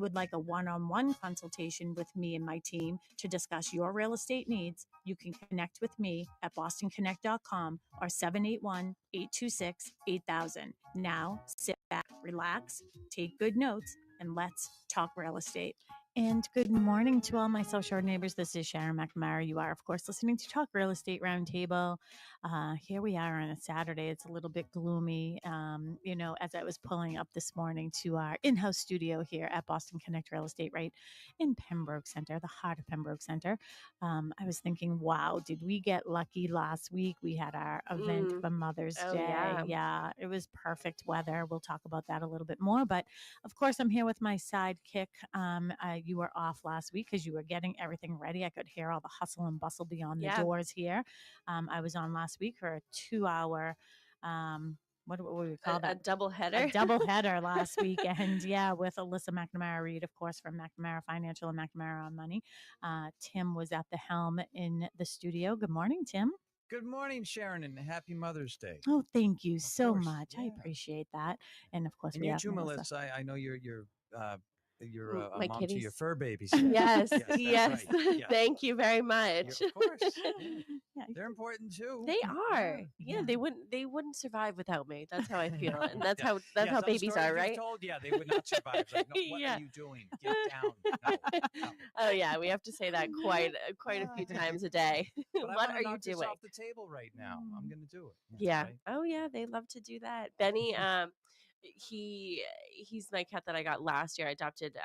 would like a one-on-one consultation with me and my team to discuss your real estate needs, you can connect with me at bostonconnect.com or 781-826-8000. Now, sit back, relax, take good notes, and let's talk real estate. And good morning to all my South Shore neighbors. This is Sharon McNamara. You are, of course, listening to Talk Real Estate Roundtable. Here we are on a Saturday. It's a little bit gloomy. As I was pulling up this morning to our in-house studio here at Boston Connect Real Estate, right in Pembroke Center, the heart of Pembroke Center. I was thinking, wow, did we get lucky last week? We had our event for Mother's Day. Yeah, it was perfect weather. We'll talk about that a little bit more. But of course, I'm here with my sidekick. You were off last week because you were getting everything ready. I could hear all the hustle and bustle beyond the doors here. I was on last week for a 2-hour, what would we call that? A double header. A double header last weekend. Yeah, with Alyssa McNamara Reed, of course, from McNamara Financial and McNamara on Money. Tim was at the helm in the studio. Good morning, Tim. Good morning, Sharon, and happy Mother's Day. Oh, thank you so much. Yeah. I appreciate that. And of course, and we you have too, Melissa. I know you're a mom kitties. to your fur babies. Yes, yes. Right. Thank you very much. Of course, they're important too. They are. Yeah, they wouldn't survive without me. That's how I feel, and that's how babies are, right? Told, they would not survive. Like, no, what are you doing? Get down. No. Oh yeah, we have to say that quite a few times a day. What are you doing? This off the table right now. I'm going to do it. Yeah. Right? Oh yeah, they love to do that. Benny, he's my cat that I got last year. I adopted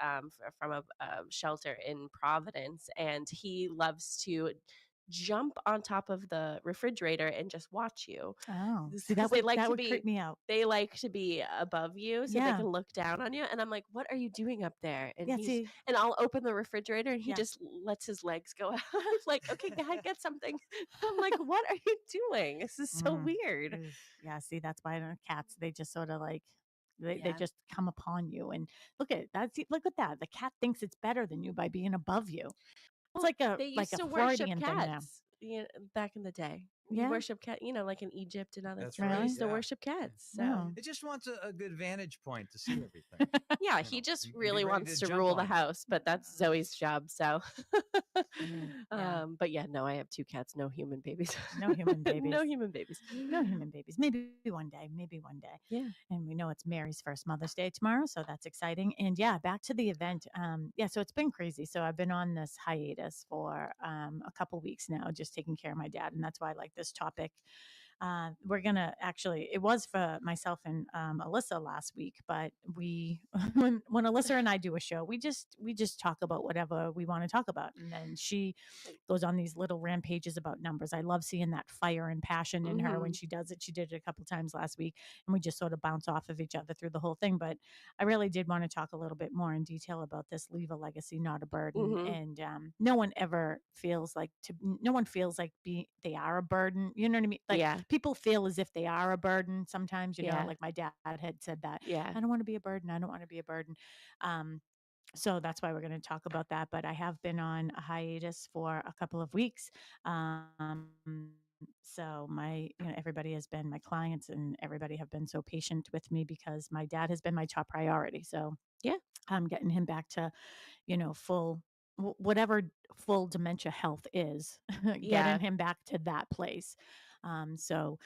from a shelter in Providence, and he loves to jump on top of the refrigerator and just watch you. Oh, see, that would creep me out. They like to be above you so they can look down on you. And I'm like, what are you doing up there? And and I'll open the refrigerator and he just lets his legs go out. I'm like, okay, go ahead, get something. I'm like, what are you doing? This is so weird. Yeah, see, that's why cats, they just sort of like, they just come upon you. And look at that. Look at that. The cat thinks it's better than you by being above you. It's like a Freudian thing now. Back in the day. Yeah. Worship cat, like in Egypt and other places. They used to worship cats. So it just wants a good vantage point to see everything. Yeah, he just really wants to rule the house, but that's Zoe's job. So, but yeah, no, I have 2 cats, no human babies. No human babies. No human babies. No human babies. Maybe one day. Yeah. And we know it's Mary's first Mother's Day tomorrow, so that's exciting. And yeah, back to the event. So it's been crazy. So I've been on this hiatus for a couple weeks now, just taking care of my dad, and that's why I like this topic. We're gonna it was for myself and Alyssa last week, but we when Alyssa and I do a show, we just talk about whatever we want to talk about, and then she goes on these little rampages about numbers. I love seeing that fire and passion in her when she does it. She did it a couple times last week, and we just sort of bounce off of each other through the whole thing. But I really did want to talk a little bit more in detail about this: leave a legacy, not a burden. And no one feels like they are a burden. You know what I mean? Like, people feel as if they are a burden sometimes, like my dad had said that. Yeah. I don't want to be a burden. I don't want to be a burden. So that's why we're going to talk about that. But I have been on a hiatus for a couple of weeks. So everybody has been, my clients and everybody have been so patient with me because my dad has been my top priority. So yeah, I'm getting him back to, whatever full dementia health is, getting him back to that place. So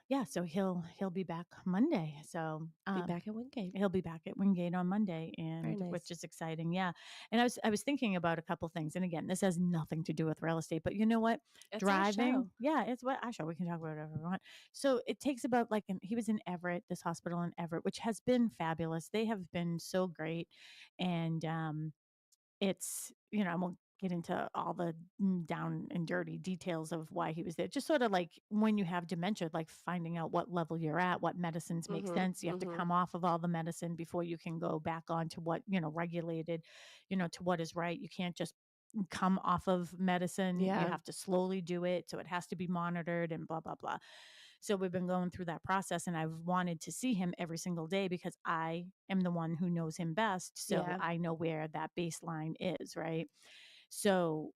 he'll be back Monday. So be back at Wingate. He'll be back at Wingate on Monday, and nice. Which is exciting. Yeah. And I was thinking about a couple things. And again, this has nothing to do with real estate, but you know what? It's driving. Our show. Yeah, it's what our show. We can talk about whatever we want. So it takes about he was in Everett, this hospital in Everett, which has been fabulous. They have been so great. And it's, I won't get into all the down and dirty details of why he was there. Just sort of like when you have dementia, like finding out what level you're at, what medicines make sense. You have to come off of all the medicine before you can go back on to what, regulated, to what is right. You can't just come off of medicine. Yeah. You have to slowly do it. So it has to be monitored and blah, blah, blah. So we've been going through that process, and I've wanted to see him every single day because I am the one who knows him best. So I know where that baseline is, right? So,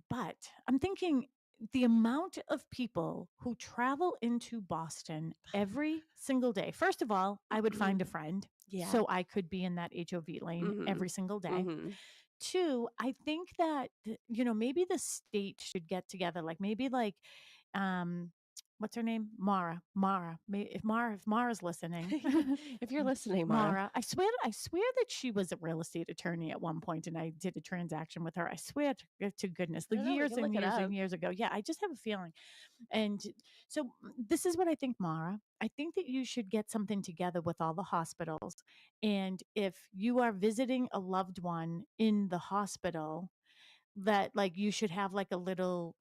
but I'm thinking the amount of people who travel into Boston every single day. First of all, I would find a friend. so I could be in that HOV lane every single day. 2, I think that, maybe the state should get together, like maybe like, what's her name? Mara. If Mara's listening, if you're listening, Mara, I swear that she was a real estate attorney at one point, and I did a transaction with her. I swear to goodness, the years and years and years ago. Yeah, I just have a feeling. And so this is what I think, Mara. I think that you should get something together with all the hospitals. And if you are visiting a loved one in the hospital, that like you should have like a little,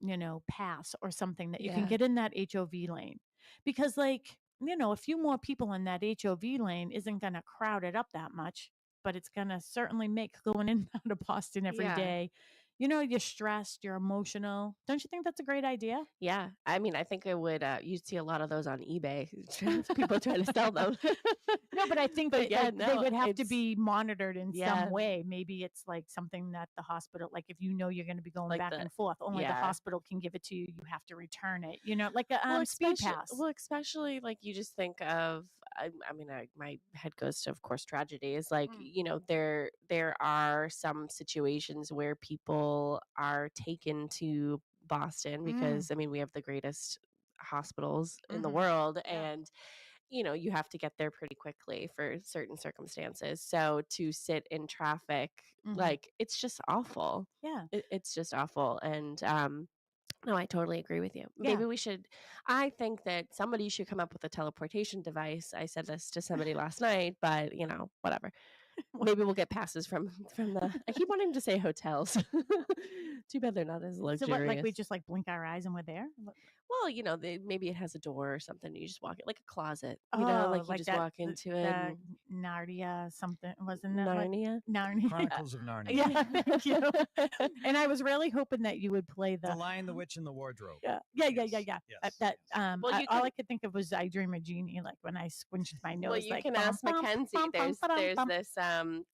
pass or something that you can get in that HOV lane. Because like, a few more people in that HOV lane isn't going to crowd it up that much, but it's going to certainly make going in and out of Boston every day. You're stressed, you're emotional. Don't you think that's a great idea? Yeah. I mean, I think it would, you'd see a lot of those on eBay, people trying to sell them. No, but I think that they would have to be monitored in some way. Maybe it's like something that the hospital, like if you're going to be going like back and forth, only the hospital can give it to you. You have to return it, like a speed pass. Well, especially like you just think of, my head goes to, of course, tragedies. Like, there are some situations where people are taken to Boston because, we have the greatest hospitals in the world. And, you have to get there pretty quickly for certain circumstances. So to sit in traffic, like, it's just awful. Yeah. It's just awful. And, no, I totally agree with you. Yeah. Maybe we should, I think that somebody should come up with a teleportation device. I said this to somebody last night, but whatever. Maybe we'll get passes from the, I keep wanting to say hotels. Too bad they're not as luxurious. So what, like we just like blink our eyes and we're there? Well, maybe it has a door or something. You just walk it like a closet, like you just walk into it. Narnia something, wasn't that Narnia? Narnia. Chronicles of Narnia. Yeah, thank you. And I was really hoping that you would play the Lion, the Witch, and the Wardrobe. Yeah. Yes. All I could think of was I Dream of Jeannie, like when I squinched my nose. Well, you like, can ask Mackenzie.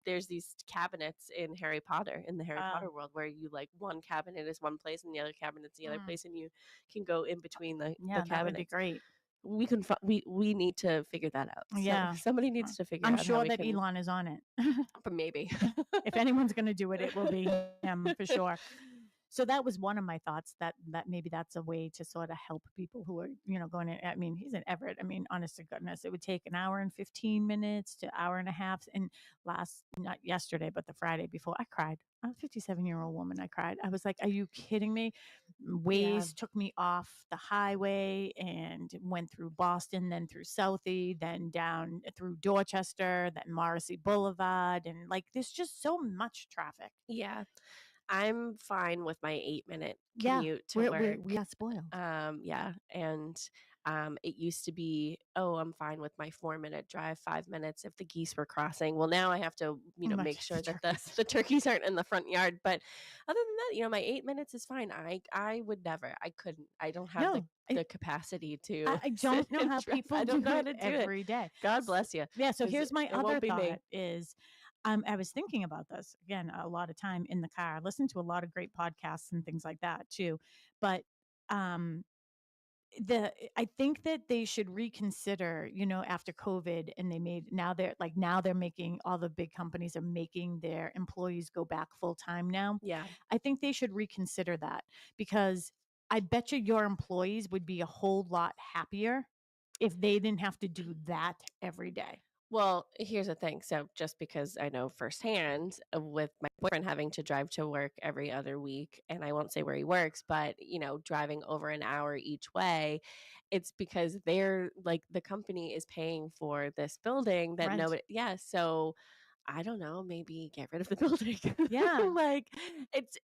There's these cabinets in Harry Potter, in the Harry Potter world, where you like one cabinet is one place and the other cabinet's the other place, and you can go in between the cabinets. That would be great. We can we need to figure that out. Yeah, somebody needs to figure. I'm out sure that Elon is on it. But maybe if anyone's going to do it, it will be him for sure. So that was one of my thoughts, that maybe that's a way to sort of help people who are, going in. I mean, he's in Everett. I mean, honest to goodness, it would take an hour and 15 minutes to hour and a half. And not yesterday, but the Friday before, I cried. I'm a 57-year-old woman. I cried. I was like, are you kidding me? Waze took me off the highway and went through Boston, then through Southie, then down through Dorchester, then Morrissey Boulevard. And like, there's just so much traffic. Yeah. I'm fine with my 8-minute commute to work. We got spoiled. Yeah. And it used to be, I'm fine with my 4-minute drive, 5 minutes if the geese were crossing. Well, now I have to, make sure that the turkeys aren't in the front yard. But other than that, my 8 minutes is fine. I would never, I couldn't, I don't have the capacity to. I don't know how people do it every day. God bless you. Yeah. So here's my other thought is, I was thinking about this again, a lot of time in the car. I listen to a lot of great podcasts and things like that too. But I think that they should reconsider, after COVID, and now they're making, all the big companies are making their employees go back full time now. Yeah. I think they should reconsider that, because I bet you your employees would be a whole lot happier if they didn't have to do that every day. Well, here's the thing. So just because I know firsthand with my boyfriend having to drive to work every other week, and I won't say where he works, but, driving over an hour each way, it's because they're like, the company is paying for this building that nobody, so I don't know, maybe get rid of the building. Yeah. Like it's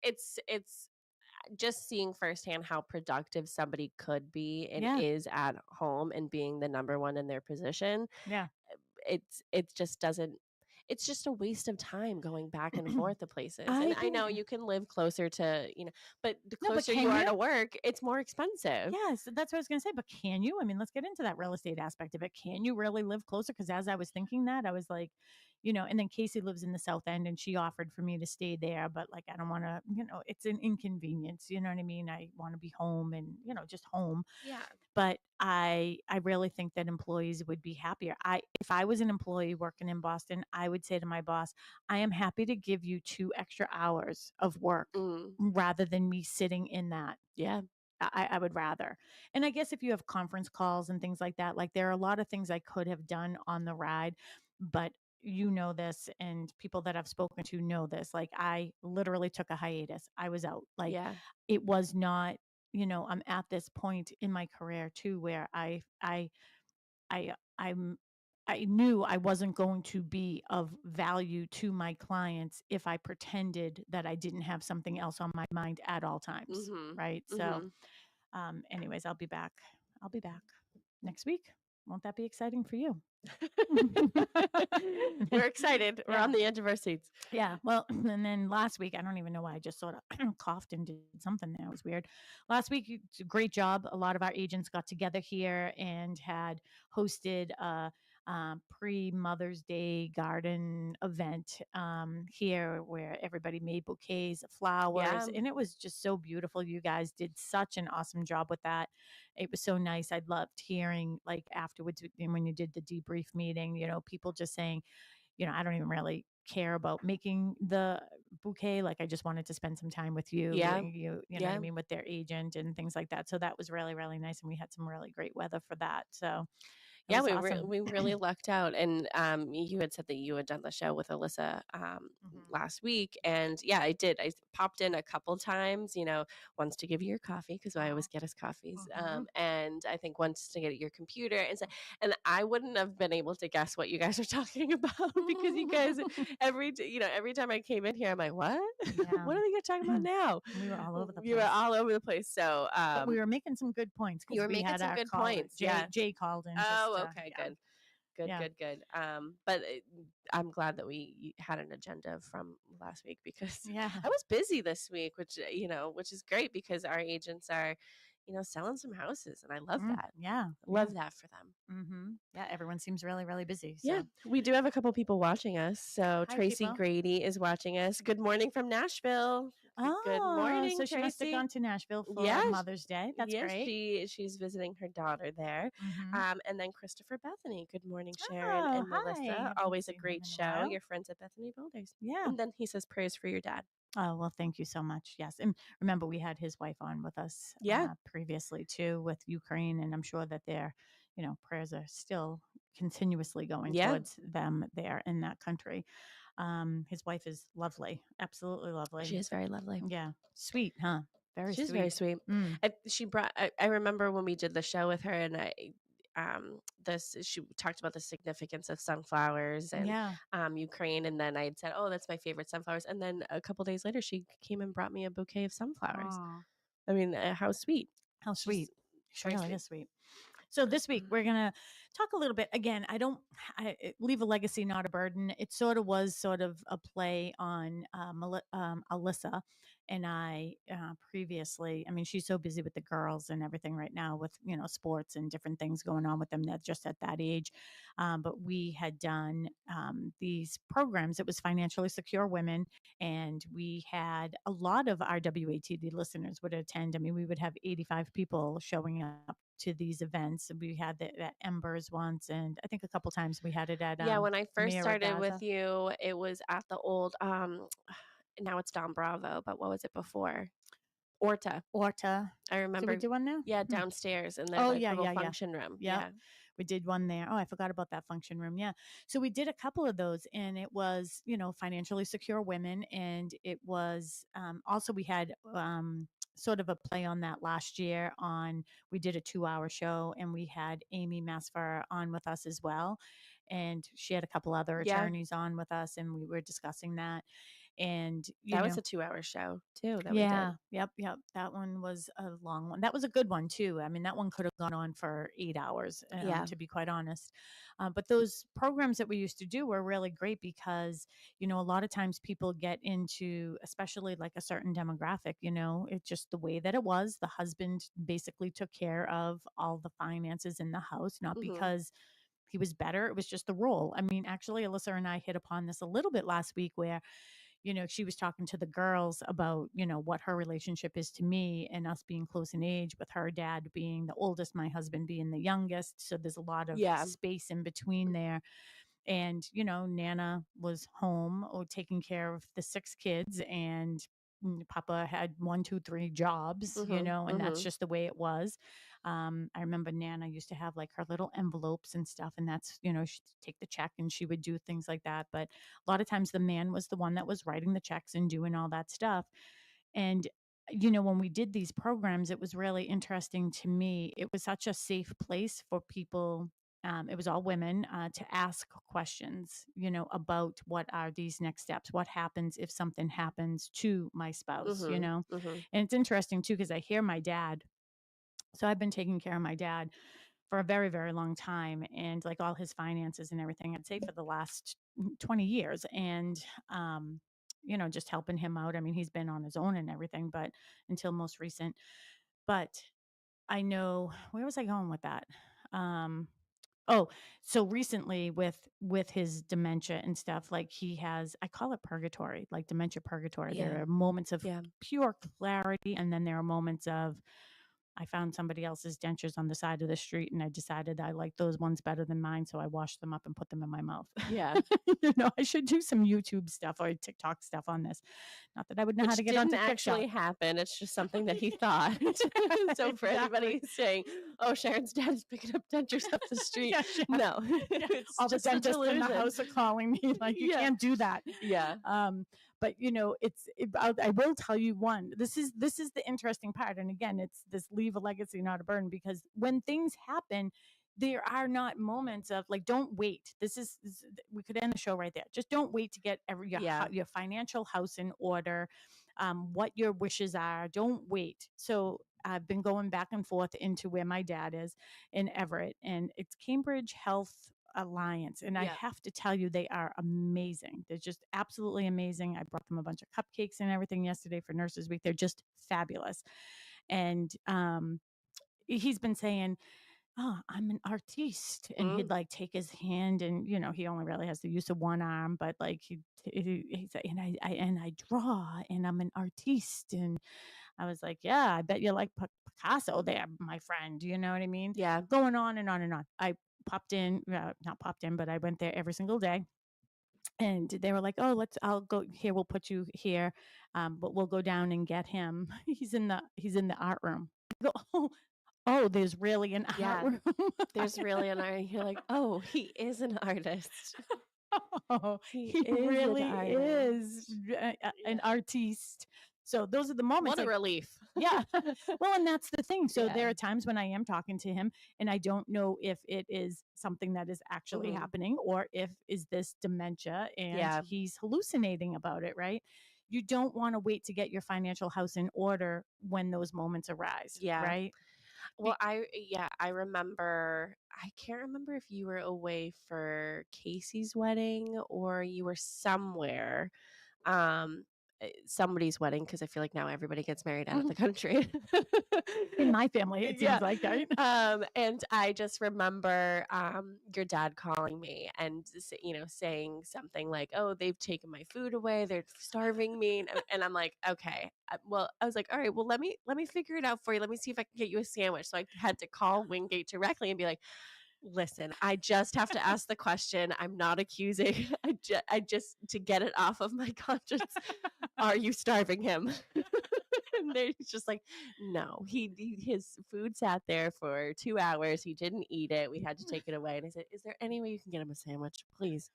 just seeing firsthand how productive somebody could be and is at home and being the number one in their position. Yeah. It just doesn't, it's just a waste of time going back and forth to places. I know you can live closer to, but the closer you are to work, it's more expensive. Yes, that's what I was going to say. But can you? I mean, let's get into that real estate aspect of it. Can you really live closer? Because as I was thinking that, I was like, and then Casey lives in the South End, and she offered for me to stay there. But like, I don't want to, it's an inconvenience. You know what I mean? I want to be home and, just home. Yeah. But I really think that employees would be happier. If I was an employee working in Boston, I would say to my boss, I am happy to give you 2 extra hours of work rather than me sitting in that. Yeah. I would rather. And I guess if you have conference calls and things like that, like there are a lot of things I could have done on the ride, but you know this, and people that I've spoken to know this. Like I literally took a hiatus. I was out. Like Yeah. it was not, I'm at this point in my career too where I'm I knew I wasn't going to be of value to my clients if I pretended that I didn't have something else on my mind at all times. Right. So anyways, I'll be back. I'll be back next week. Won't that be exciting for you? We're excited. We're on the edge of our seats. Yeah. Well, and then last week, I don't even know why I just sort of coughed and did something there. It was weird. Last week, great job. A lot of our agents got together here and had hosted a pre-Mother's Day garden event here where everybody made bouquets of flowers. And it was just so beautiful. You guys did such an awesome job with that. It was so nice. I loved hearing like afterwards when you did the debrief meeting, people just saying, I don't even really care about making the bouquet. Like I just wanted to spend some time with you, you know what I mean, with their agent and things like that. So that was really, really nice. And we had some really great weather for that. So yeah, we really lucked out. And you had said that you had done the show with Alyssa last week. And yeah, I did. I popped in a couple times, once to give you your coffee because I always get us coffees. And I think once to get your computer. And I wouldn't have been able to guess what you guys are talking about because you guys, every time I came in here, I'm like, what? What are they talking about now? We were all over the place. You were all over the place. So but we were making some good points. You were making some good points. Jay called in. Okay, good. But I'm glad that we had an agenda from last week because I was busy this week, which is great because our agents are, selling some houses, and I love that. Love that for them. Yeah, everyone seems really, really busy. So. Yeah, we do have a couple people watching us. So Hi, Tracy people. Grady is watching us. Good morning from Nashville. Good morning, so Tracy. She must have gone to Nashville for Mother's Day. That's great. She's visiting her daughter there. And then Christopher Bethany. Good morning, Sharon and Melissa. Always a great show. Your friends at Bethany Builders. Yeah. And then he says prayers for your dad. Oh, well, thank you so much. Yes. And remember, we had his wife on with us previously too with Ukraine. And I'm sure that their, prayers are still continuously going towards them there in that country. His wife is lovely. Absolutely lovely. She is very lovely. Yeah. Sweet, huh? She's very sweet. I remember when we did the show with her and she talked about the significance of sunflowers and Ukraine, and then I had said, oh, that's my favorite sunflowers, and then a couple days later she came and brought me a bouquet of sunflowers. Aww. I mean, how sweet. She really is sweet. So this week we're going to talk a little bit again. I leave a legacy, not a burden. It sort of was sort of a play on Alyssa and I previously. I mean, she's so busy with the girls and everything right now with, sports and different things going on with them. That's just at that age. But we had done these programs. It was Financially Secure Women. And we had a lot of our WATD listeners would attend. I mean, we would have 85 people showing up to these events. We had that Embers once, and I think a couple times we had it at when I first started with you, it was at the old now it's Don Bravo, but what was it before? Orta. I remember. Did we do one there? Yeah, downstairs in the function room. Yeah. We did one there. Oh, I forgot about that function room. Yeah. So we did a couple of those, and it was, Financially Secure Women. And it was also we had sort of a play on that last year we did a 2-hour show, and we had Amy Masfer on with us as well. And she had a couple other attorneys on with us, and we were discussing that. And that was a 2-hour show too. We did. Yep. That one was a long one. That was a good one too. I mean, that one could have gone on for 8 hours, to be quite honest. But those programs that we used to do were really great because, a lot of times people get into, especially like a certain demographic, it's just the way that it was. The husband basically took care of all the finances in the house, not because he was better. It was just the role. I mean, actually, Alyssa and I hit upon this a little bit last week where, she was talking to the girls about, what her relationship is to me and us being close in age, with her dad being the oldest, my husband being the youngest. So there's a lot of space in between there. And, Nana was home or taking care of the 6 kids, and Papa had 1, 2, 3 jobs, and that's just the way it was. I remember Nana used to have like her little envelopes and stuff, and that's, she'd take the check and she would do things like that. But a lot of times the man was the one that was writing the checks and doing all that stuff. And, when we did these programs, it was really interesting to me. It was such a safe place for people. It was all women, to ask questions, about what are these next steps? What happens if something happens to my spouse, And it's interesting too, because I hear my dad. So I've been taking care of my dad for a very, very long time, and like all his finances and everything, I'd say for the last 20 years. And, just helping him out. I mean, he's been on his own and everything, but until most recent. But I know, where was I going with that? Oh, so recently with his dementia and stuff, like he has, I call it purgatory, like dementia purgatory. There are moments of pure clarity, and then there are moments of, I found somebody else's dentures on the side of the street, and I decided I like those ones better than mine, so I washed them up and put them in my mouth. Yeah. I should do some YouTube stuff or TikTok stuff on this. Not that I would know how to get onto TikTok. Which didn't actually happen. It's just something that he thought. So for anybody saying, "Oh, Sharon's dad is picking up dentures up the street," no, all the dentists in the house are calling me like, you can't do that. Yeah. But I will tell you one. This is the interesting part, and again, it's this leave a legacy, not a burden, because when things happen, there are not moments of like, don't wait. We could end the show right there. Just don't wait to get your financial house in order, what your wishes are. Don't wait. So I've been going back and forth into where my dad is in Everett, and it's Cambridge Health Alliance. And I have to tell you, they are amazing. They're just absolutely amazing. I brought them a bunch of cupcakes and everything yesterday for Nurses Week. They're just fabulous. And he's been saying, "Oh, I'm an artiste," and he'd like take his hand, and he only really has the use of one arm, but like he's like, and I draw, and I'm an artiste. And I was like, "Yeah, I bet you like Picasso there, my friend." You know what I mean? Yeah. Going on and on and on. I popped in, not popped in, but I went there every single day. And they were like, "Oh, I'll go here. We'll put you here. But we'll go down and get him. He's in the art room." I go, "Oh, there's really an art room." There's really an art. You're like, "Oh, he is an artist." Oh, he really is an artiste. So those are the moments. What a relief. Yeah. Well, and that's the thing. So there are times when I am talking to him, and I don't know if it is something that is actually happening, or if is this dementia and he's hallucinating about it, right? You don't want to wait to get your financial house in order when those moments arise, right? Well, I remember, I can't remember if you were away for Casey's wedding or you were somewhere. Somebody's wedding, because I feel like now everybody gets married out of the country. In my family, it seems like, right? And I just remember your dad calling me and saying something like, "Oh, they've taken my food away. They're starving me." And I'm like, "Okay." Well, I was like, "All right, well, let me figure it out for you. Let me see if I can get you a sandwich." So I had to call Wingate directly and be like, "Listen, I just have to ask the question. I'm not accusing. I just to get it off of my conscience. Are you starving him?" And they're just like, "No, his food sat there for 2 hours. He didn't eat it. We had to take it away." And I said, "Is there any way you can get him a sandwich, please?"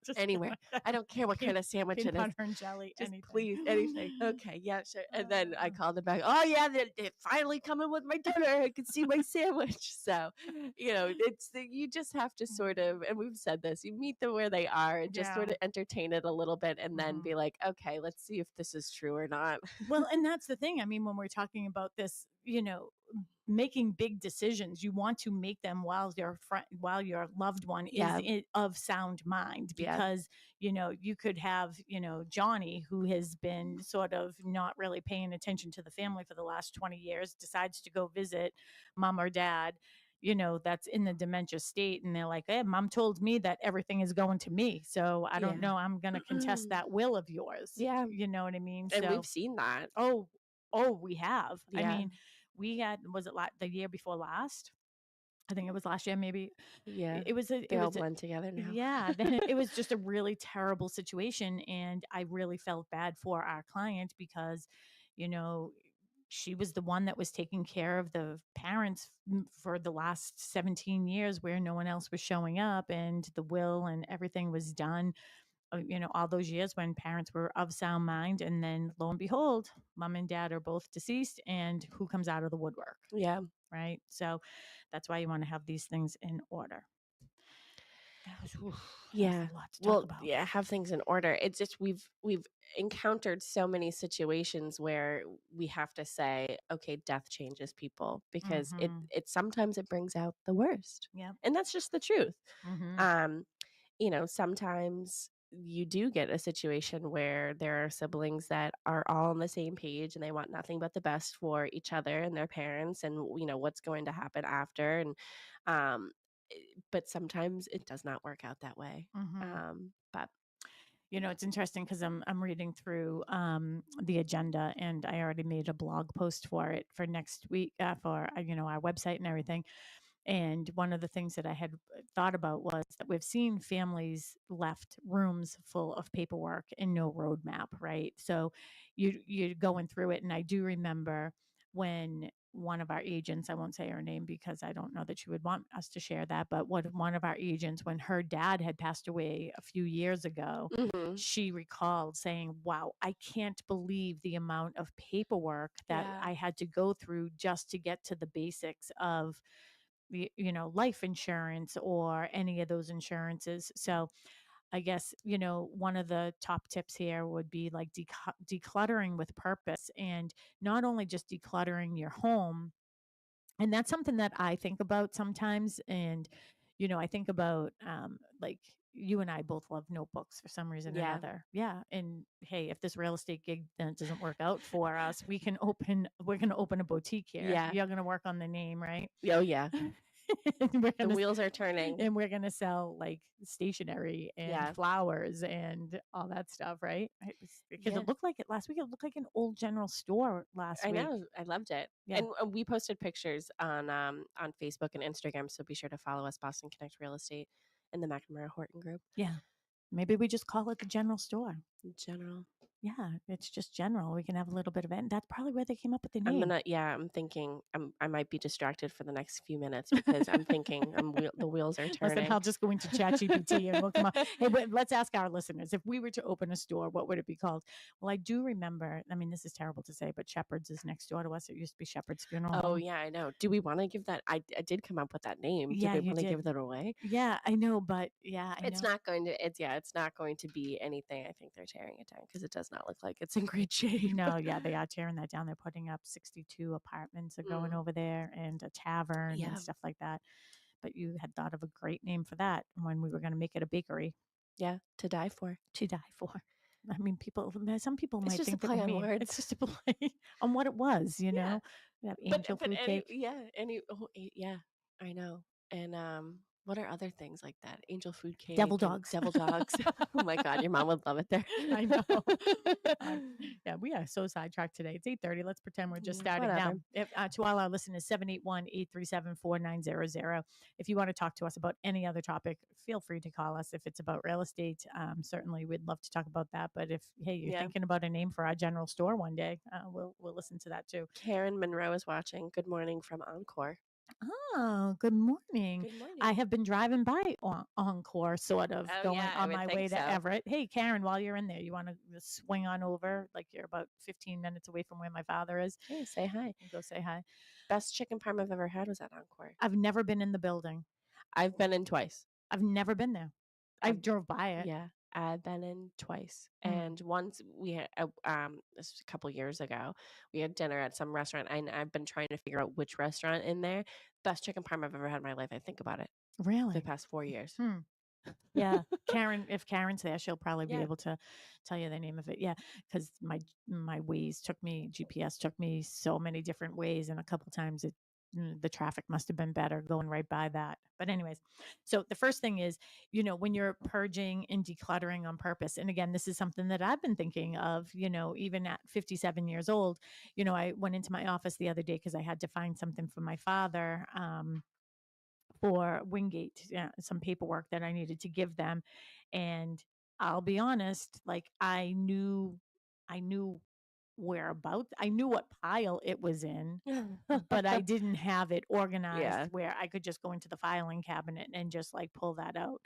Just anywhere. I don't care what kind of sandwich it is. Butter and jelly, just anything. Please, anything. Okay, yeah, sure. And then I called them back. "Oh yeah, they're finally coming with my dinner. I can see my sandwich." So, you just have to sort of, and we've said this, you meet them where they are and just sort of entertain it a little bit, and then be like, "Okay, let's see if this is true or not." Well, and that's the thing. I mean, when we're talking about this, making big decisions, you want to make them while your loved one is of sound mind, because you could have Johnny, who has been sort of not really paying attention to the family for the last 20 years, decides to go visit mom or dad, that's in the dementia state, and they're like, hey, mom told me that everything is going to me, so I don't know, I'm going to contest that will of yours. Yeah. You know what I mean? And so we've seen that. Oh, we have. Yeah. I mean, we had, was it the year before last? I think it was last year, maybe. Yeah. It was they all blend together now. Yeah. It was just a really terrible situation. And I really felt bad for our client because, she was the one that was taking care of the parents for the last 17 years where no one else was showing up, and the will and everything was done, all those years when parents were of sound mind. And then lo and behold, mom and dad are both deceased, and who comes out of the woodwork? Yeah. Right. So that's why you want to have these things in order. Yeah. A lot to talk about. Yeah, have things in order. It's just we've encountered so many situations where we have to say, okay, death changes people, because it sometimes it brings out the worst. Yeah. And that's just the truth. Sometimes you do get a situation where there are siblings that are all on the same page and they want nothing but the best for each other and their parents, and what's going to happen after. And but sometimes it does not work out that way. But it's interesting because I'm reading through the agenda, and I already made a blog post for it for next week for our website and everything. And one of the things that I had thought about was that we've seen families left rooms full of paperwork and no roadmap, right? So you're going through it. And I do remember when one of our agents, I won't say her name because I don't know that she would want us to share that, but one of our agents, when her dad had passed away a few years ago, she recalled saying, wow, I can't believe the amount of paperwork that I had to go through just to get to the basics of life insurance or any of those insurances. So I guess, one of the top tips here would be like decluttering with purpose, and not only just decluttering your home. And that's something that I think about sometimes. And, I think about like you and I both love notebooks for some reason or another. Yeah. And hey, if this real estate gig then doesn't work out for us, we're going to open a boutique here. Yeah. You're going to work on the name, right? Oh, yeah. The wheels are turning. And we're going to sell like stationery and flowers and all that stuff, right? Because it looked like it last week. It looked like an old general store last week. I know. I loved it. Yeah. And we posted pictures on Facebook and Instagram. So be sure to follow us, Boston Connect Real Estate and the McNamara Horton Group. Yeah. Maybe we just call it the general store. General. Yeah, it's just general. We can have a little bit of it. And that's probably where they came up with the name. I'm thinking I might be distracted for the next few minutes because I'm thinking the wheels are turning. Listen, I'll just go into ChatGPT and we'll come up. Hey, let's ask our listeners, if we were to open a store, what would it be called? Well, I do remember, I mean, this is terrible to say, but Shepherd's is next door to us. It used to be Shepherd's Funeral Oh, Home. yeah, I know. Do we want to give that? I did come up with that name. Yeah, do we want to give that away? Yeah, I know, but yeah, it's not going to be anything. I think they're tearing it down because it does not look like it's in great shape. No, yeah, they are tearing that down. They're putting up 62 apartments are going over there, and a tavern and stuff like that. But you had thought of a great name for that when we were going to make it a bakery. Yeah, to die for. To die for. I mean, some people might think that on words. It's just a play on what it was, you know. We have angel food cake. Yeah, I know. And what are other things like that? Angel food cake. Devil dogs. Devil dogs. Oh my God, your mom would love it there. I know. Yeah, we are so sidetracked today. It's 8:30. Let's pretend we're just starting now. If, to all our listeners, 781-837-4900. If you want to talk to us about any other topic, feel free to call us. If it's about real estate, certainly we'd love to talk about that. But if, hey, you're thinking about a name for our general store one day, we'll listen to that too. Karen Monroe is watching. Good morning from Encore. Oh, good morning. Good morning. I have been driving by Encore, sort of going on my way to Everett. Hey, Karen, while you're in there, you want to swing on over? Like you're about 15 minutes away from where my father is. Hey, say hi. Go say hi. Best chicken parm I've ever had was at Encore. I've never been in the building. I've been in twice. I've never been there. I drove by it. Yeah. I've been in twice. And once we had, this was a couple years ago, we had dinner at some restaurant, and I've been trying to figure out which restaurant in there. Best chicken parm I've ever had in my life. I think about it. Really? For the past 4 years. Yeah. Karen, if Karen's there, she'll probably be able to tell you the name of it. Yeah. Because my GPS took me so many different ways, and a couple times the traffic must have been better going right by that. But anyways, so the first thing is, when you're purging and decluttering on purpose, and again, this is something that I've been thinking of, even at 57 years old. I went into my office the other day because I had to find something for my father, for Wingate, some paperwork that I needed to give them. And I'll be honest, like I knew I knew what pile it was in, but I didn't have it organized where I could just go into the filing cabinet and just like pull that out.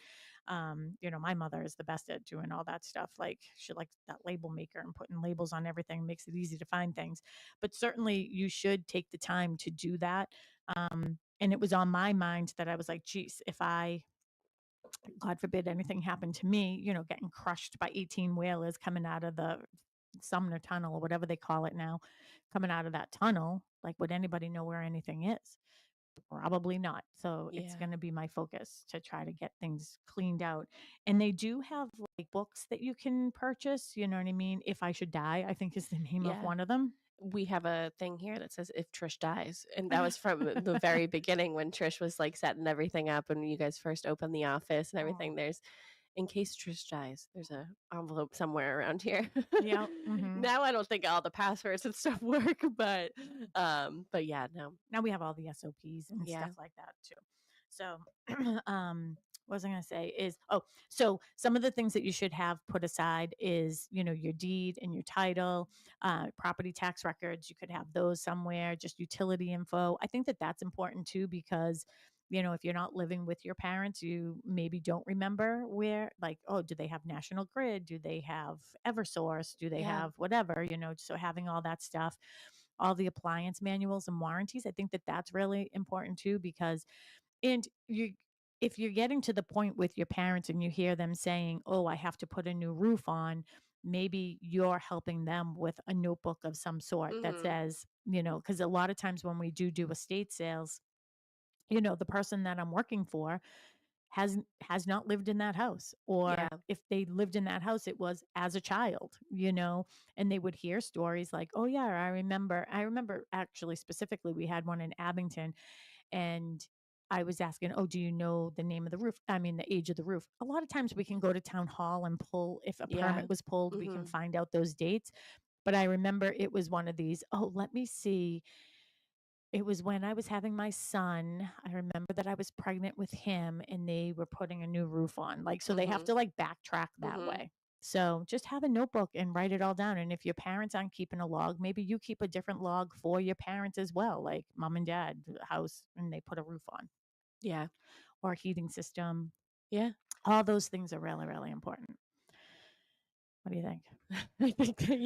My mother is the best at doing all that stuff. Like she likes that label maker and putting labels on everything, makes it easy to find things. But certainly you should take the time to do that. And it was on my mind that I was like, geez, if God forbid anything happened to me, getting crushed by 18 whalers coming out of the Sumner Tunnel or whatever they call it now, coming out of that tunnel, like would anybody know where anything is? Probably not. So it's going to be my focus to try to get things cleaned out. And they do have like books that you can purchase, you know what I mean? If I Should Die, I think is the name of one of them. We have a thing here that says If Trish Dies. And that was from the very beginning when Trish was like setting everything up and you guys first opened the office and everything. There's, in case Trish dies, there's an envelope somewhere around here. Yeah. Now I don't think all the passwords and stuff work, but yeah, no. Now we have all the SOPs and stuff like that too. So, what was I going to say is, so some of the things that you should have put aside is, your deed and your title, property tax records. You could have those somewhere, just utility info. I think that that's important too, because if you're not living with your parents, you maybe don't remember where, like, do they have National Grid? Do they have Eversource? Do they have whatever, so having all that stuff, all the appliance manuals and warranties. I think that that's really important too, because, if you're getting to the point with your parents and you hear them saying, I have to put a new roof on, maybe you're helping them with a notebook of some sort that says, because a lot of times when we do estate sales, the person that I'm working for has not lived in that house, or if they lived in that house, it was as a child, and they would hear stories like, oh yeah, I remember actually specifically we had one in Abington, and I was asking, do you know the name of the roof? I mean, the age of the roof. A lot of times we can go to town hall and pull, if a permit was pulled, we can find out those dates. But I remember it was one of these, let me see. It was when I was having my son. I remember that I was pregnant with him and they were putting a new roof on. Like, so they have to like backtrack that way. So just have a notebook and write it all down. And if your parents aren't keeping a log, maybe you keep a different log for your parents as well, like mom and dad house, and they put a roof on. Yeah. Or a heating system. Yeah. All those things are really, really important. What do you think?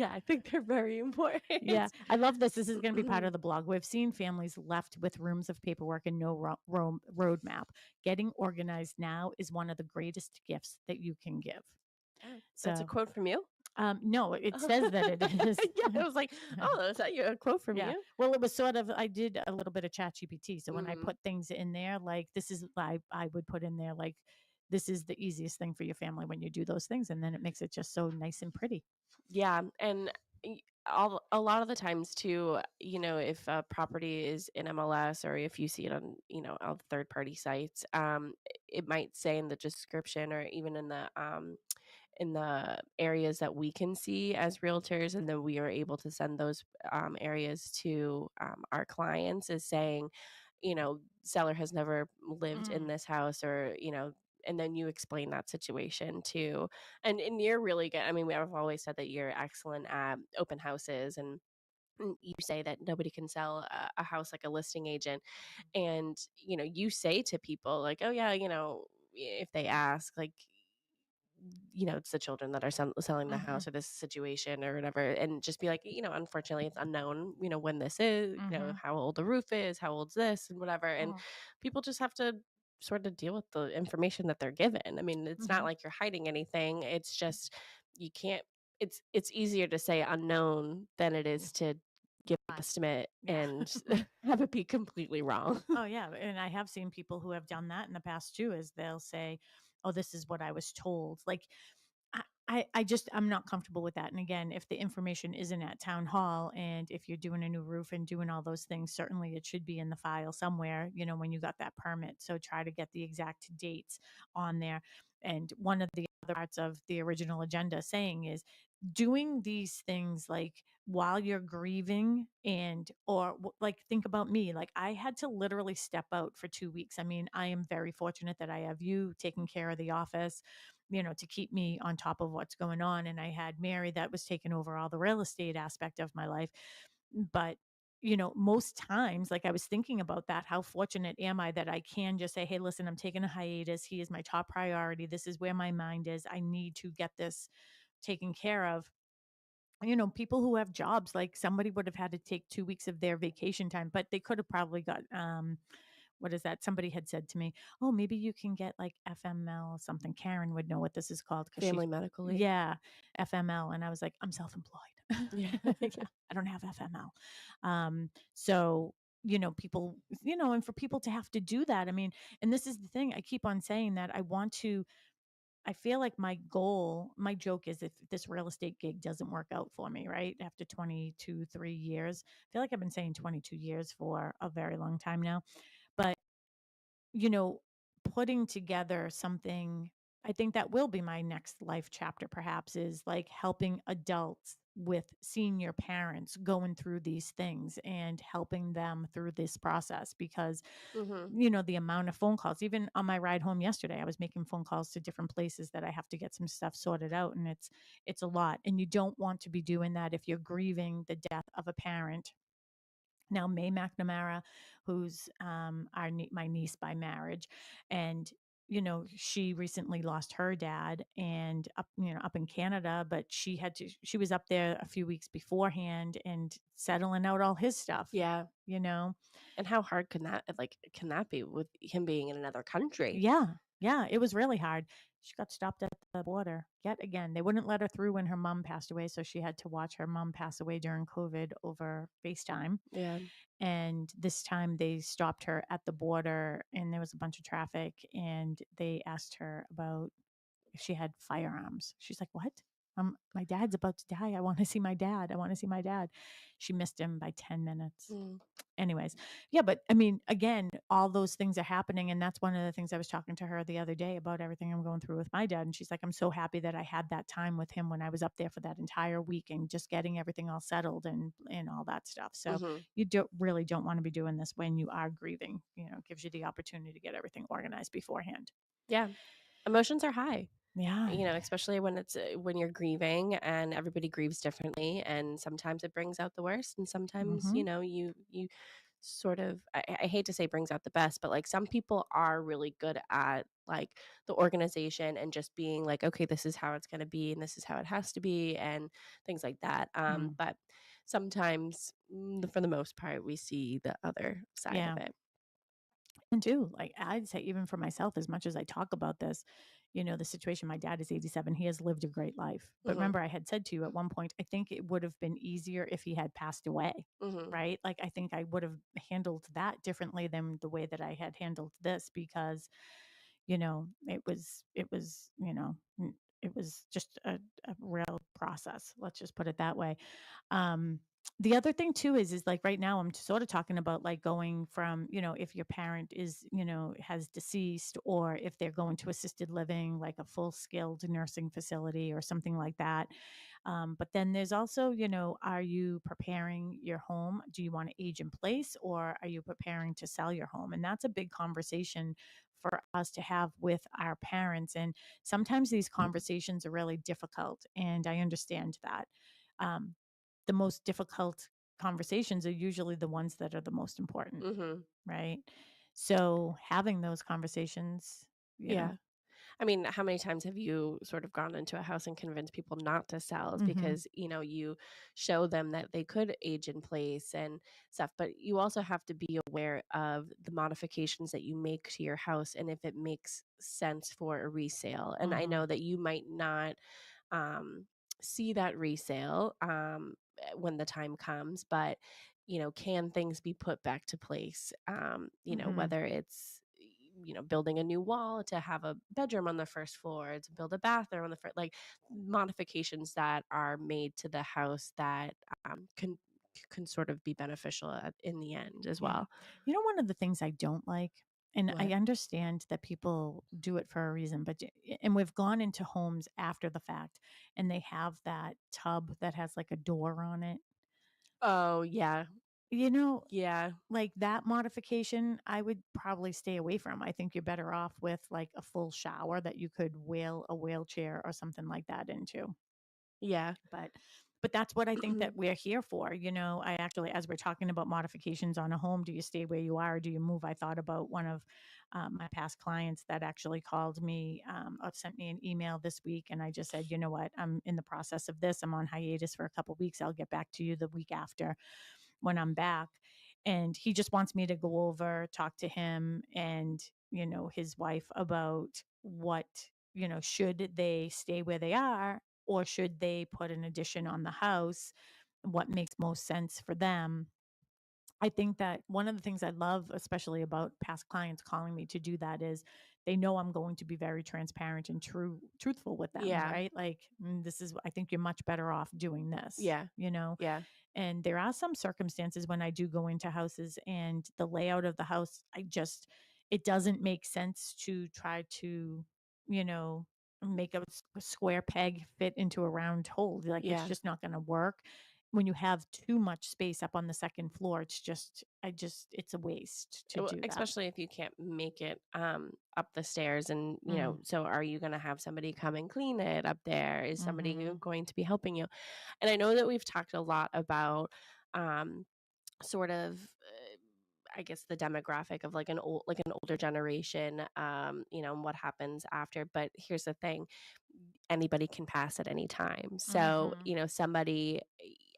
I think they're very important. Yeah, I love this. This is going to be part of the blog. We've seen families left with rooms of paperwork and no roadmap. Getting organized now is one of the greatest gifts that you can give. So, that's a quote from you? No, it says that it is. I was like, is that a quote from you? Well, it was sort of, I did a little bit of ChatGPT. So when I put things in there, like this is, I would put in there, like, this is the easiest thing for your family when you do those things. And then it makes it just so nice and pretty. Yeah. And a lot of the times too, if a property is in MLS or if you see it on, on third party sites, it might say in the description or even in the areas that we can see as realtors, and then we are able to send those areas to our clients, is saying, seller has never lived in this house, or, and then you explain that situation too. And you're really good. I mean, I've always said that you're excellent at open houses, and you say that nobody can sell a house like a listing agent. And, you say to people like, oh yeah, if they ask, like, it's the children that are selling the house or this situation or whatever, and just be like, unfortunately it's unknown, when this is, how old the roof is, how old's this and whatever. And people just have to sort of deal with the information that they're given. I mean, it's not like you're hiding anything. It's just, you can't, it's easier to say unknown than it is to give an estimate and have it be completely wrong. Oh yeah. And I have seen people who have done that in the past too, is they'll say, oh, this is what I was told. Like, I'm not comfortable with that. And again, if the information isn't at town hall and if you're doing a new roof and doing all those things, certainly it should be in the file somewhere, when you got that permit. So try to get the exact dates on there. And one of the other parts of the original agenda saying is doing these things like while you're grieving like think about me, like I had to literally step out for 2 weeks. I mean, I am very fortunate that I have you taking care of the office, to keep me on top of what's going on. And I had Mary that was taking over all the real estate aspect of my life. But, most times, like I was thinking about that, how fortunate am I that I can just say, hey, listen, I'm taking a hiatus. He is my top priority. This is where my mind is. I need to get this taken care of. People who have jobs, like somebody would have had to take 2 weeks of their vacation time, but they could have probably got, what is that? Somebody had said to me, "Oh, maybe you can get like FML something." Karen would know what this is called because Family medical leave. yeah, FML. And I was like, I'm self-employed. Yeah. Yeah, I don't have FML. So, people, and for people to have to do that, I mean, and this is the thing, I keep on saying that I feel like my joke is if this real estate gig doesn't work out for me, right? After 22, 3 years, I feel like I've been saying 22 years for a very long time now. But you know, putting together something, I think that will be my next life chapter, perhaps, is like helping adults with senior parents going through these things and helping them through this process because, Mm-hmm. the amount of phone calls, even on my ride home yesterday, I was making phone calls to different places that I have to get some stuff sorted out. And it's a lot. And you don't want to be doing that if you're grieving the death of a parent. Now, May McNamara, who's my niece by marriage, and she recently lost her dad, and up in Canada, but she was up there a few weeks beforehand and settling out all his stuff. Yeah. And how hard can that be with him being in another country? Yeah, it was really hard. She got stopped at the border yet again. They wouldn't let her through when her mom passed away, so she had to watch her mom pass away during COVID over FaceTime. Yeah. And this time they stopped her at the border and there was a bunch of traffic and they asked her about if she had firearms. She's like, "What? My dad's about to die. I want to see my dad. I want to see my dad." She missed him by 10 minutes. Anyways, yeah, but I mean, again, all those things are happening. And that's one of the things I was talking to her the other day about everything I'm going through with my dad. And she's like, "I'm so happy that I had that time with him when I was up there for that entire week and just getting everything all settled and all that stuff." So you really don't want to be doing this when you are grieving. It gives you the opportunity to get everything organized beforehand. Yeah. Emotions are high. Yeah. Especially when you're grieving, and everybody grieves differently, and sometimes it brings out the worst, and sometimes you sort of, I hate to say brings out the best, but like some people are really good at like the organization and just being like, okay, this is how it's going to be and this is how it has to be and things like that. But sometimes, for the most part, we see the other side of it. And too, like I'd say, even for myself, as much as I talk about this, the situation, my dad is 87. He has lived a great life. But remember, I had said to you at one point, I think it would have been easier if he had passed away, right? Like, I think I would have handled that differently than the way that I had handled this because, it was, it was just a real process. Let's just put it that way. The other thing too is like right now I'm sort of talking about like going from, if your parent is, has deceased or if they're going to assisted living, like a full skilled nursing facility or something like that. But then there's also, are you preparing your home? Do you want to age in place or are you preparing to sell your home? And that's a big conversation for us to have with our parents. And sometimes these conversations are really difficult. And I understand that. The most difficult conversations are usually the ones that are the most important, right? So having those conversations, yeah. I mean, how many times have you sort of gone into a house and convinced people not to sell Mm-hmm. because, you show them that they could age in place and stuff, but you also have to be aware of the modifications that you make to your house and if it makes sense for a resale. And I know that you might not see that resale when the time comes, but can things be put back to place? Whether it's building a new wall to have a bedroom on the first floor, to build a bathroom on the first, like modifications that are made to the house that can sort of be beneficial in the end as well. One of the things I don't like, and I What? understand that people do it for a reason, but and we've gone into homes after the fact and they have that tub that has like a door on it. Oh, yeah. Yeah. Like that modification, I would probably stay away from. I think you're better off with like a full shower that you could wheel a wheelchair or something like that into. Yeah. But that's what I think that we're here for. I actually, as we're talking about modifications on a home, do you stay where you are or do you move? I thought about one of my past clients that actually called me or sent me an email this week. And I just said, you know what, I'm in the process of this. I'm on hiatus for a couple of weeks. I'll get back to you the week after when I'm back. And he just wants me to go over, talk to him and, his wife about what, should they stay where they are or should they put an addition on the house? What makes most sense for them? I think that one of the things I love, especially about past clients calling me to do that, is they know I'm going to be very transparent and truthful with them, Yeah. right? Like, this is, I think you're much better off doing this. Yeah. Yeah. And there are some circumstances when I do go into houses and the layout of the house, it doesn't make sense to try to, make a square peg fit into a round hole. Like, it's Yeah. just not going to work when you have too much space up on the second floor. It's a waste to do that. Especially if you can't make it up the stairs and, so are you going to have somebody come and clean it up there? Is somebody going to be helping you? And I know that we've talked a lot about sort of I guess the demographic of like an older generation, and what happens after. But here's the thing, anybody can pass at any time. So, somebody,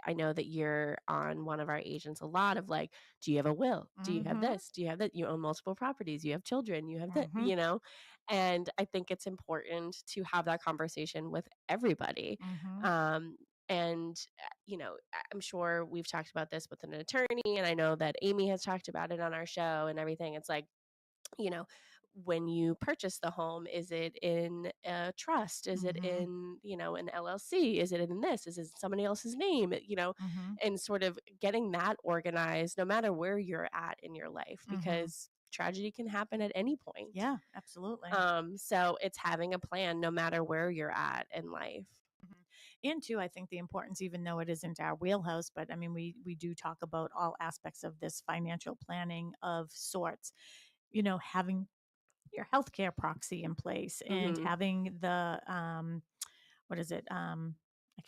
I know that you're on one of our agents a lot of like, do you have a will? Do you have this? Do you have that? You own multiple properties. You have children. You have that, and I think it's important to have that conversation with everybody. And, I'm sure we've talked about this with an attorney, and I know that Amy has talked about it on our show and everything. It's like, when you purchase the home, is it in a trust? Is it in, an LLC? Is it in this? Is it in somebody else's name? And sort of getting that organized no matter where you're at in your life, because tragedy can happen at any point. Yeah, absolutely. So it's having a plan no matter where you're at in life. And too, I think the importance, even though it isn't our wheelhouse, but I mean, we do talk about all aspects of this financial planning of sorts, having your healthcare proxy in place and having the, what is it? I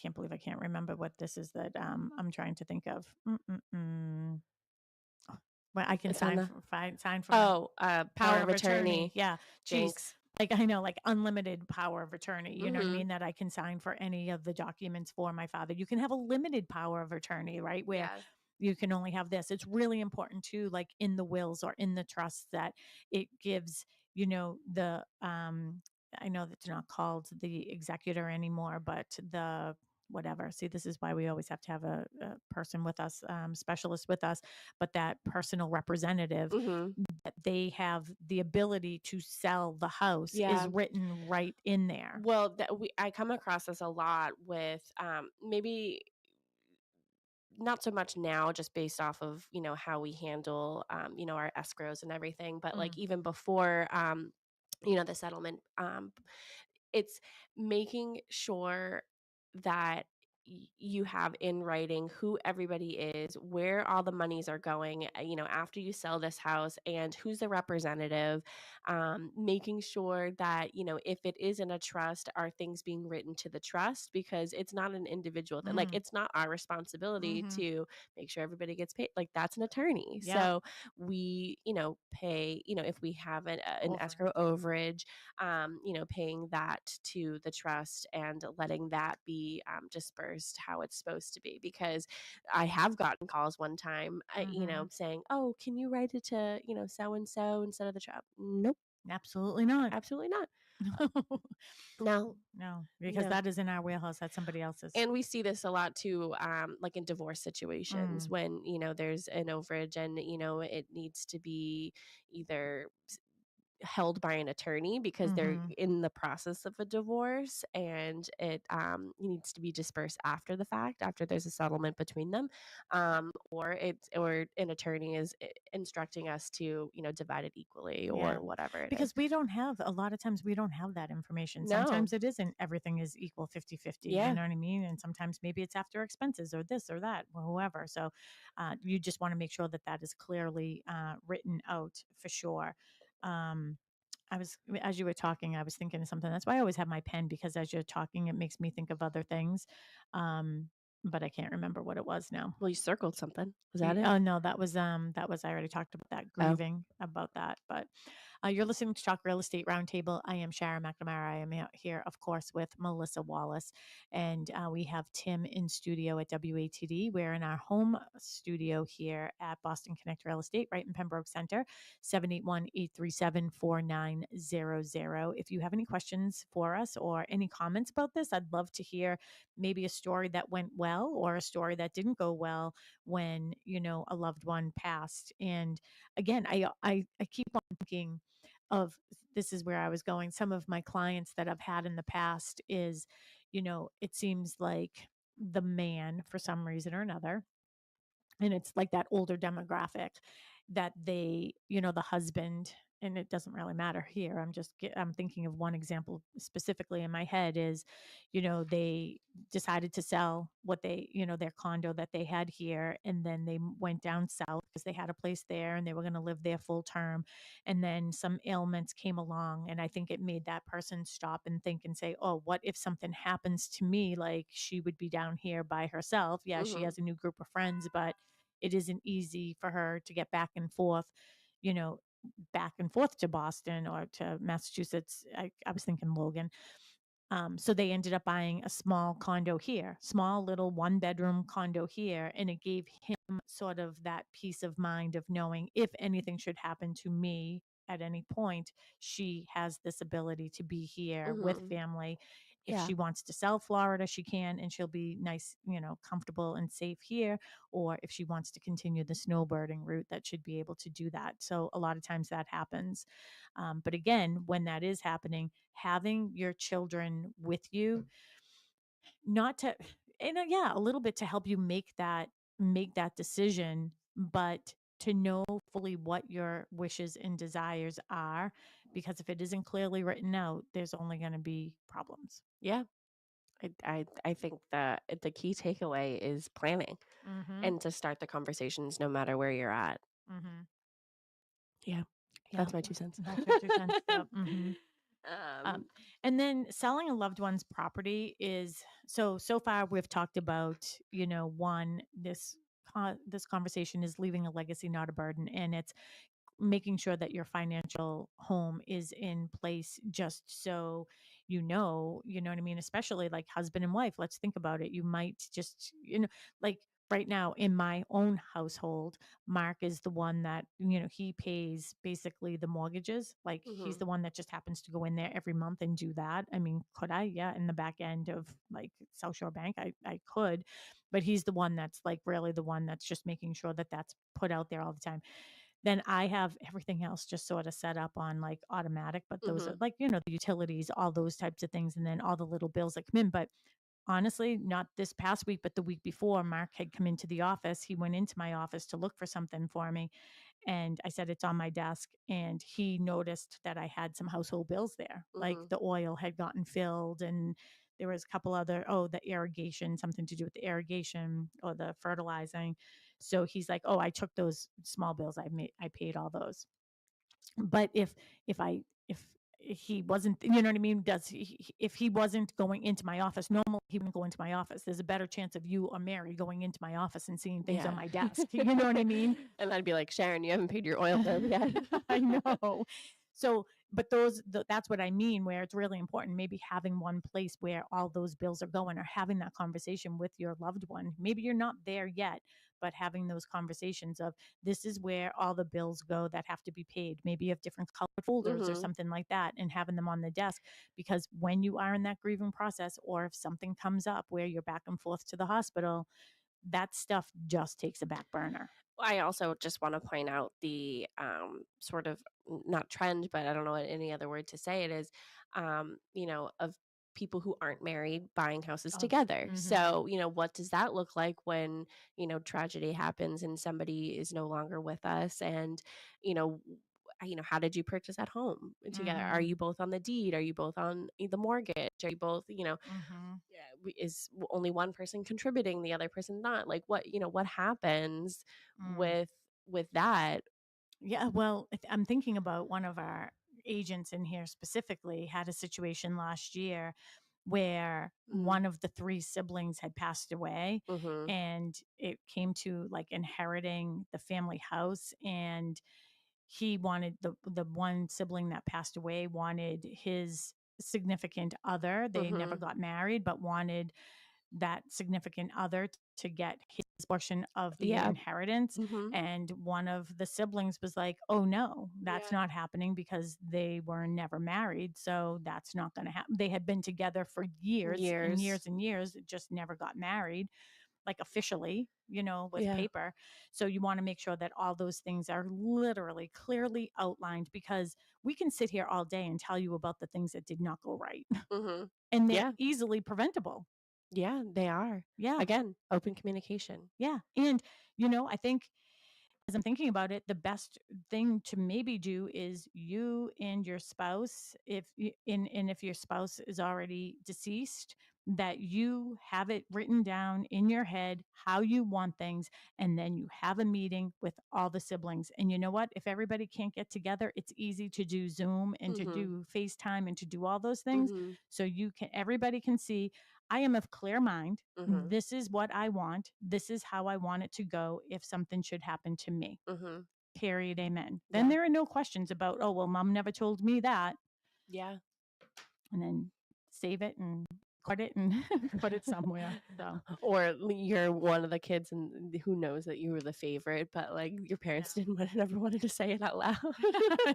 can't believe I can't remember what this is that I'm trying to think of. Well, I can sign for power of attorney. Yeah. Jinx. Like, I know, like unlimited power of attorney, you know what I mean? That I can sign for any of the documents for my father. You can have a limited power of attorney, right? Where you can only have this. It's really important too, like in the wills or in the trusts, that it gives, the, I know that's not called the executor anymore, but the whatever. See, this is why we always have to have a person with us, specialist with us, but that personal representative, that they have the ability to sell the house is written right in there. Well, I come across this a lot with maybe not so much now, just based off of, how we handle, our escrows and everything, but like even before, the settlement, it's making sure that you have in writing who everybody is, where all the monies are going, after you sell this house, and who's the representative, making sure that, if it is in a trust, are things being written to the trust, because it's not an individual that like, it's not our responsibility to make sure everybody gets paid. Like, that's an attorney. So we, pay, if we have an escrow overage, paying that to the trust and letting that be dispersed how it's supposed to be. Because I have gotten calls one time, saying, "Oh, can you write it to, so and so instead of the trust?" Nope, absolutely not. Absolutely not. No, because that is in our wheelhouse. That's somebody else's. And we see this a lot too, like in divorce situations when, there's an overage and, it needs to be either held by an attorney because they're in the process of a divorce, and it needs to be dispersed after the fact, after there's a settlement between them, or an attorney is instructing us to divide it equally or whatever it because is. we don't have, a lot of times we don't have that information. No. Sometimes it isn't everything is equal 50-50, you know what I mean? And sometimes maybe it's after expenses or this or that or whoever. So you just want to make sure that that is clearly written out for sure. As you were talking, I was thinking of something. That's why I always have my pen, because as you're talking, it makes me think of other things. But I can't remember what it was now. Well, you circled something. Was that it? Oh no, that was I already talked about that, grieving about that. But you're listening to Talk Real Estate Roundtable. I am Sharon McNamara. I am here, of course, with Melissa Wallace, and we have Tim in studio at WATD. We're in our home studio here at Boston Connect Real Estate, right in Pembroke Center, 781-837-4900. If you have any questions for us or any comments about this, I'd love to hear maybe a story that went well or a story that didn't go well when a loved one passed. And again, I keep on thinking of, this is where I was going, some of my clients that I've had in the past is, it seems like the man, for some reason or another, and it's like that older demographic, that they, the husband, and it doesn't really matter here. I'm thinking of one example specifically in my head is, they decided to sell their condo that they had here. And then they went down south because they had a place there and they were going to live there full term. And then some ailments came along. And I think it made that person stop and think and say, oh, what if something happens to me? Like, she would be down here by herself. Yeah, she has a new group of friends, but it isn't easy for her to get back and forth, back and forth to Boston or to Massachusetts. I was thinking Logan. So they ended up buying a small condo here, small little 1-bedroom condo here. And it gave him sort of that peace of mind of knowing, if anything should happen to me at any point, she has this ability to be here with family. If she wants to sell Florida, she can, and she'll be nice, comfortable and safe here. Or if she wants to continue the snowbirding route, that should be able to do that. So a lot of times that happens. But again, when that is happening, having your children with you, not to, a little bit to help you make that decision, but to know fully what your wishes and desires are, because if it isn't clearly written out, there's only going to be problems. Yeah. I think that the key takeaway is planning and to start the conversations no matter where you're at. Yeah. That's my 2 cents. That's your 2 cents. Yep. And then selling a loved one's property is, so far we've talked about, one, this conversation is leaving a legacy, not a burden. And it's making sure that your financial home is in place, just so what I mean, especially like husband and wife. Let's think about it. You might just, like right now in my own household, Mark is the one that, he pays basically the mortgages. Like he's the one that just happens to go in there every month and do that. I mean, could I? Yeah. In the back end of like South Shore Bank, I could, but he's the one that's like really the one that's just making sure that that's put out there all the time. Then I have everything else just sort of set up on like automatic, but those are like, the utilities, all those types of things, and then all the little bills that come in. But honestly, not this past week, but the week before, Mark had come into the office. He went into my office to look for something for me. And I said, it's on my desk. And he noticed that I had some household bills there, like the oil had gotten filled, and there was a couple other, the irrigation, something to do with the irrigation or the fertilizing. So he's like, oh, I took those small bills. I paid all those. But if he wasn't, you know what I mean? If he wasn't going into my office, normally he wouldn't go into my office. There's a better chance of you or Mary going into my office and seeing things on my desk. You know what I mean? And I'd be like, Sharon, you haven't paid your oil bill yet. I know. So, but that's what I mean, where it's really important, maybe having one place where all those bills are going, or having that conversation with your loved one. Maybe you're not there yet, but having those conversations of, this is where all the bills go that have to be paid. Maybe you have different colored folders or something like that, and having them on the desk, because when you are in that grieving process, or if something comes up where you're back and forth to the hospital, that stuff just takes a back burner. I also just want to point out the sort of not trend, but I don't know any other word to say it is, of people who aren't married buying houses Oh, together. mhm. So, what does that look like when, tragedy happens and somebody is no longer with us? And, you know, how did you purchase that home together? Are Mhm. you both on the deed? Are you both on the mortgage? Are you both, Mhm. is only one person contributing, the other person not? Like what happens Mm. with that? Yeah, well, I'm thinking about one of our agents in here specifically had a situation last year where Mm, one of the three siblings had passed away, mhm, and it came to like inheriting the family house, and he wanted the one sibling that passed away wanted his significant other. They never mhm. got married, but wanted that significant other to get his portion of the Yeah, inheritance. mhm. And one of the siblings was like, oh no, that's Yeah. not happening because they were never married. So that's not going to happen. They had been together for years and Years. years and years, just never got married, like officially, with Yeah. paper. So you want to make sure that all those things are literally clearly outlined, because we can sit here all day and tell you about the things that did not go right Mhm. and they're Yeah. easily preventable. Yeah, they are. Yeah. Again, open communication. Yeah. And, I think as I'm thinking about it, the best thing to maybe do is you and your spouse, and if your spouse is already deceased, that you have it written down in your head how you want things, and then you have a meeting with all the siblings. And you know what? If everybody can't get together, it's easy to do Zoom and to Mhm. do FaceTime and to do all those things. Mhm. So everybody can see, I am of clear mind. Mhm. This is what I want. This is how I want it to go if something should happen to me. Mhm. Period. Amen. Then Yeah. there are no questions about, oh, well, mom never told me that. Yeah. And then save it and record it and put it somewhere. So, Or you're one of the kids and who knows that you were the favorite, but like your parents yeah. didn't never wanted to say it out loud.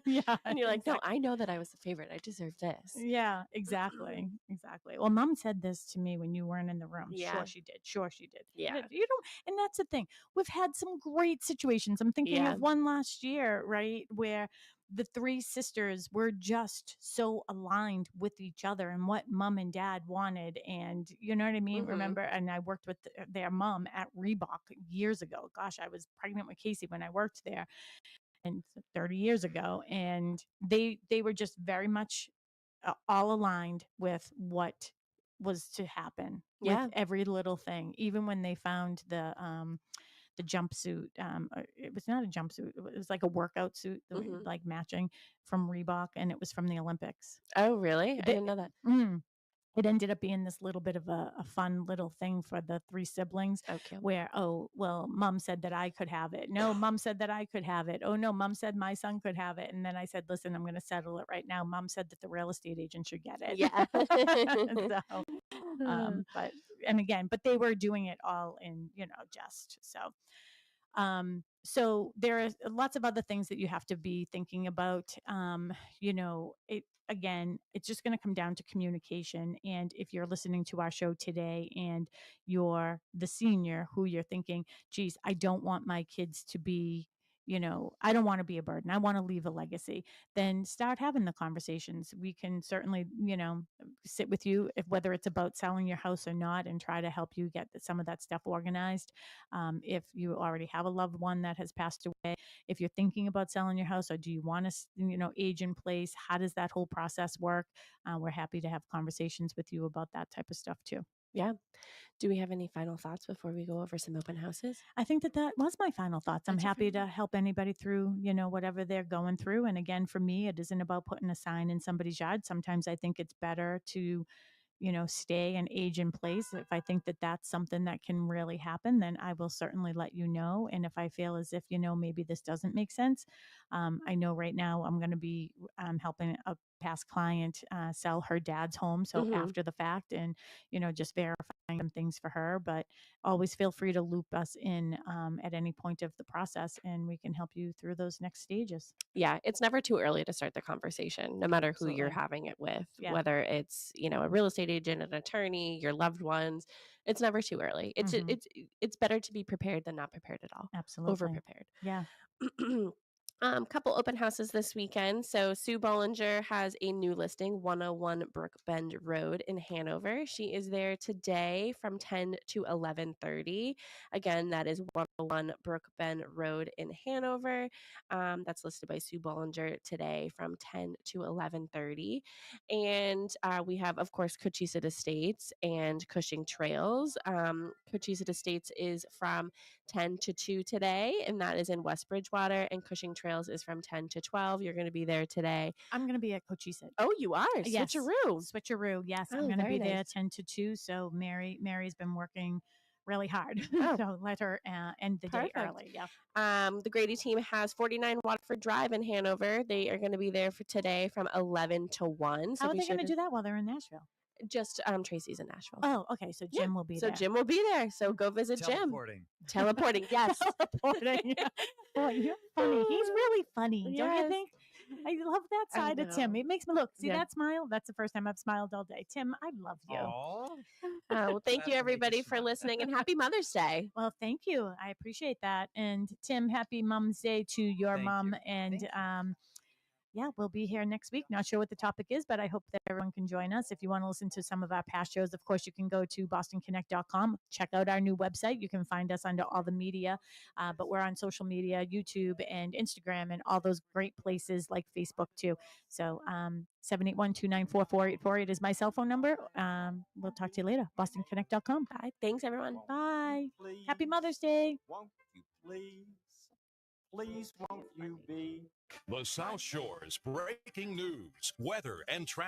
Yeah, And you're like, no, exactly. I know that I was the favorite. I deserve this. Yeah, exactly. Exactly. Well, mom said this to me when you weren't in the room. Sure, Yeah. she did. Sure, she did. Yeah. You don't, and that's the thing. We've had some great situations. I'm thinking Yeah. of one last year, right, where the three sisters were just so aligned with each other and what mom and dad wanted. And you know what I mean? Mhm. Remember, and I worked with their mom at Reebok years ago. Gosh, I was pregnant with Casey when I worked there, and 30 years ago, and they were just very much all aligned with what was to happen with Yeah. every little thing. Even when they found the jumpsuit, it was not a jumpsuit, it was like a workout suit, Mhm. like matching, from Reebok, and it was from the Olympics. Oh, really? I The- didn't know that. mm, it ended up being this little bit of a fun little thing for the three siblings, Oh, cute. where, oh, well, mom said that I could have it. No, mom said that I could have it. Oh, no, mom said my son could have it. And then I said, listen, I'm going to settle it right now. Mom said that the real estate agent should get it. Yeah. So, but, and again, but they were doing it all in, jest. So there are lots of other things that you have to be thinking about. It again, it's just going to come down to communication. And if you're listening to our show today and you're the senior who you're thinking, geez, I don't want my kids to be, I don't want to be a burden. I want to leave a legacy. Then start having the conversations. We can certainly, sit with you, if whether it's about selling your house or not, and try to help you get some of that stuff organized. If you already have a loved one that has passed away, if you're thinking about selling your house, or do you want to, age in place? How does that whole process work? We're happy to have conversations with you about that type of stuff too. Yeah. Do we have any final thoughts before we go over some open houses? I think that was my final thoughts. I'm That's it for happy to me. help anybody through, whatever they're going through. And again, for me, it isn't about putting a sign in somebody's yard. Sometimes I think it's better to, stay and age in place. If I think that that's something that can really happen, then I will certainly let you know. And if I feel as if, maybe this doesn't make sense, I know right now I'm going to be helping a past client sell her dad's home. So after the fact, and, just verifying some things for her, but always feel free to loop us in at any point of the process, and we can help you through those next stages. Yeah, it's never too early to start the conversation, no matter who you're having it with, whether it's, a real estate agent, an attorney, your loved ones. It's never too early. It's better to be prepared than not prepared at all. Absolutely. Over prepared. Yeah. Couple open houses this weekend. So Sue Bollinger has a new listing, 101 Brookbend Road in Hanover. She is there today from 10 to 11:30. Again, that is 101 Brookbend Road in Hanover. That's listed by Sue Bollinger today from 10 to 11:30. And we have, of course, Cochise Estates and Cushing Trails. Cochise Estates is from 10 to 2 today, and that is in West Bridgewater, and Cushing Trails is from 10 to 12. You're going to be there today. I'm going to be at Cochise. Oh, you are? Yes. Switcheroo. Yes, I'm going to be there 10 to 2. So Mary's been working really hard. So let her end the day early. Yeah. The Grady team has 49 Waterford Drive in Hanover. They are going to be there for today from 11 to 1. So how are they going to do that while they're in Nashville? Just Tracy's in Nashville. Oh, okay. So Jim will be there. So Jim will be there. So go visit Jim. Teleporting. Yes. Teleporting. Oh, you're funny. He's really funny. Don't you think? I love that side of Tim. It makes me look. See that smile? That's the first time I've smiled all day. Tim, I love you. Well, thank you everybody for listening, and happy Mother's Day. Well, thank you. I appreciate that. And Tim, happy Mom's Day to your mom. And yeah, we'll be here next week. Not sure what the topic is, but I hope that everyone can join us. If you want to listen to some of our past shows, of course, you can go to bostonconnect.com. Check out our new website. You can find us under all the media, but we're on social media, YouTube and Instagram, and all those great places like Facebook too. So 781-294-4848 is my cell phone number. We'll talk to you later. bostonconnect.com. Bye. Thanks, everyone. Bye. Happy Mother's Day. Won't you please won't you be? The South Shore's breaking news, weather, and traffic.